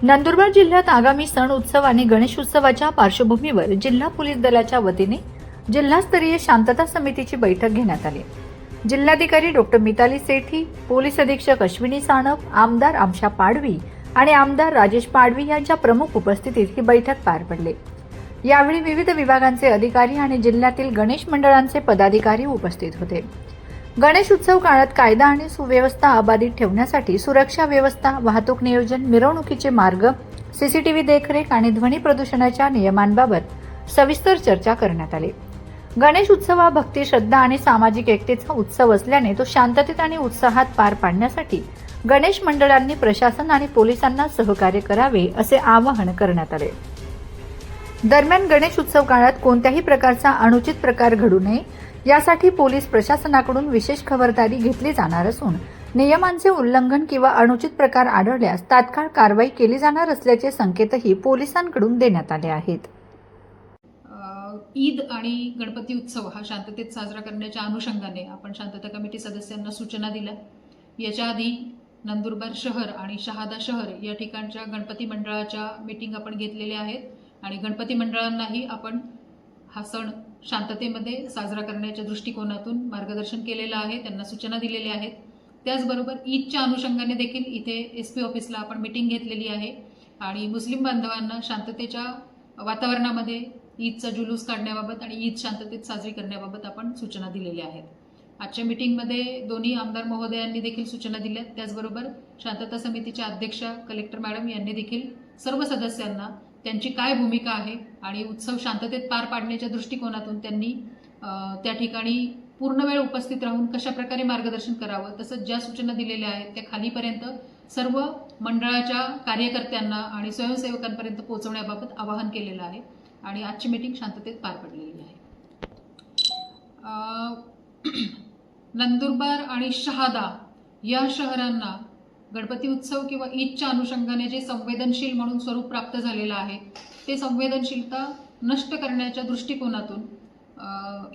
नंदुरबार जिल्ह्यात आगामी सण उत्सव आणि गणेश उत्सवाच्या पार्श्वभूमीवर जिल्हा पोलीस दलाच्या वतीने जिल्हास्तरीय शांतता समितीची बैठक घेण्यात आली। जिल्हाधिकारी डॉक्टर मिताली सेठी, पोलीस अधीक्षक अश्विनी सानप, आमदार आमशा पाडवी आणि आमदार राजेश पाडवी यांच्या प्रमुख उपस्थितीत ही बैठक पार पडली। यावेळी विविध विभागांचे अधिकारी आणि जिल्ह्यातील गणेश मंडळांचे पदाधिकारी उपस्थित होते। गणेश उत्सव काळात कायदा आणि सुव्यवस्था अबाधित ठेवण्यासाठी सुरक्षा व्यवस्था, वाहतूक नियोजन, मिरवणुकीचे मार्ग, सीसीटीव्ही देखरेख आणि ध्वनी प्रदूषणाच्या नियमांबाबत सविस्तर चर्चा करण्यात आली। गणेश उत्सव हा भक्ती, श्रद्धा आणि सामाजिक एकतेचा उत्सव असल्याने तो शांततेत आणि उत्साहात पार पाडण्यासाठी गणेश मंडळांनी प्रशासन आणि पोलिसांना सहकार्य करावे असे आवाहन करण्यात आले। दरम्यान गणेश उत्सव काळात कोणत्याही प्रकारचा अनुचित प्रकार घडू नये यासाठी पोलीस प्रशासनाकडून विशेष खबरदारी घेतली जाणार असून नियमांचे उल्लंघन किंवा अनुचित प्रकार आढळल्यास तात्काळ कारवाई केली जाणार असल्याचे संकेतही पोलिसांकडून देण्यात आले आहेत। ईद आणि गणपती उत्सव हा शांततेत साजरा करण्याच्या अनुषंगाने आपण शांतता कमिटी सदस्यांना सूचना दिल्या। याच्या आधी नंदुरबार शहर आणि शहादा शहर या ठिकाणच्या गणपती मंडळाच्या मीटिंग आपण घेतलेल्या आहेत आणि गणपती मंडळांनाही आपण हा सण शांततेमध्ये साजरा करण्याच्या दृष्टिकोनातून मार्गदर्शन केलेलं आहे, त्यांना सूचना दिलेल्या आहेत। त्याचबरोबर ईदच्या अनुषंगाने देखील इथे SP ऑफिसला आपण मीटिंग घेतलेली आहे आणि मुस्लिम बांधवांना शांततेच्या वातावरणामध्ये ईदचा जुलूस काढण्याबाबत आणि ईद शांततेत साजरी करण्याबाबत आपण सूचना दिलेल्या आहेत। आजच्या मीटिंगमध्ये दोन्ही आमदार महोदयांनी देखील सूचना दिल्या। त्याचबरोबर शांतता समितीच्या अध्यक्षा कलेक्टर मॅडम यांनी देखील सर्व सदस्यांना त्यांची काय भूमिका आहे आणि उत्सव शांततेत पार पाडण्याच्या दृष्टिकोनातून त्यांनी त्या ठिकाणी पूर्ण वेळ उपस्थित राहून कशा प्रकारे मार्गदर्शन करावं, तसंच ज्या सूचना दिलेल्या आहेत त्या खालीपर्यंत सर्व मंडळाच्या कार्यकर्त्यांना आणि स्वयंसेवकांपर्यंत पोहोचवण्याबाबत आवाहन केलेलं आहे आणि आजची मीटिंग शांततेत पार पडलेली आहे। नंदुरबार आणि शहादा या शहरांना गणपती उत्सव किंवा ईदच्या अनुषंगाने जे संवेदनशील म्हणून स्वरूप प्राप्त झालेलं आहे ते संवेदनशीलता नष्ट करण्याच्या दृष्टिकोनातून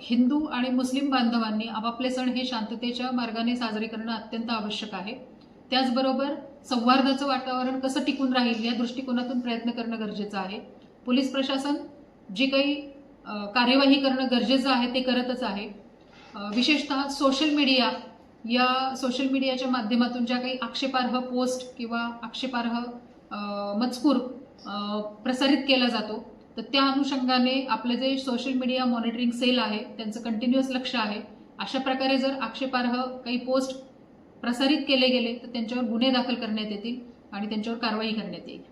हिंदू आणि मुस्लिम बांधवांनी आपापले सण हे शांततेच्या मार्गाने साजरे करणं अत्यंत आवश्यक आहे। त्याचबरोबर सौहार्दाचं वातावरण कसं टिकून राहील या दृष्टिकोनातून प्रयत्न करणं गरजेचं आहे। पोलीस प्रशासन जे काही कार्यवाही करणं गरजेचं आहे ते करतच आहे। विशेषतः सोशल मीडियाच्या माध्यमातून ज्या काही आक्षेपार्ह पोस्ट किंवा आक्षेपार्ह मजकूर प्रसारित केला जातो तर त्या अनुषंगाने आपले जे सोशल मीडिया मॉनिटरिंग सेल आहे त्यांचं कंटिन्युअस लक्ष आहे। अशा प्रकारे जर आक्षेपार्ह काही पोस्ट प्रसारित केले गेले तर त्यांच्यावर गुन्हे दाखल करण्यात येतील आणि त्यांच्यावर कारवाई करण्यात येईल।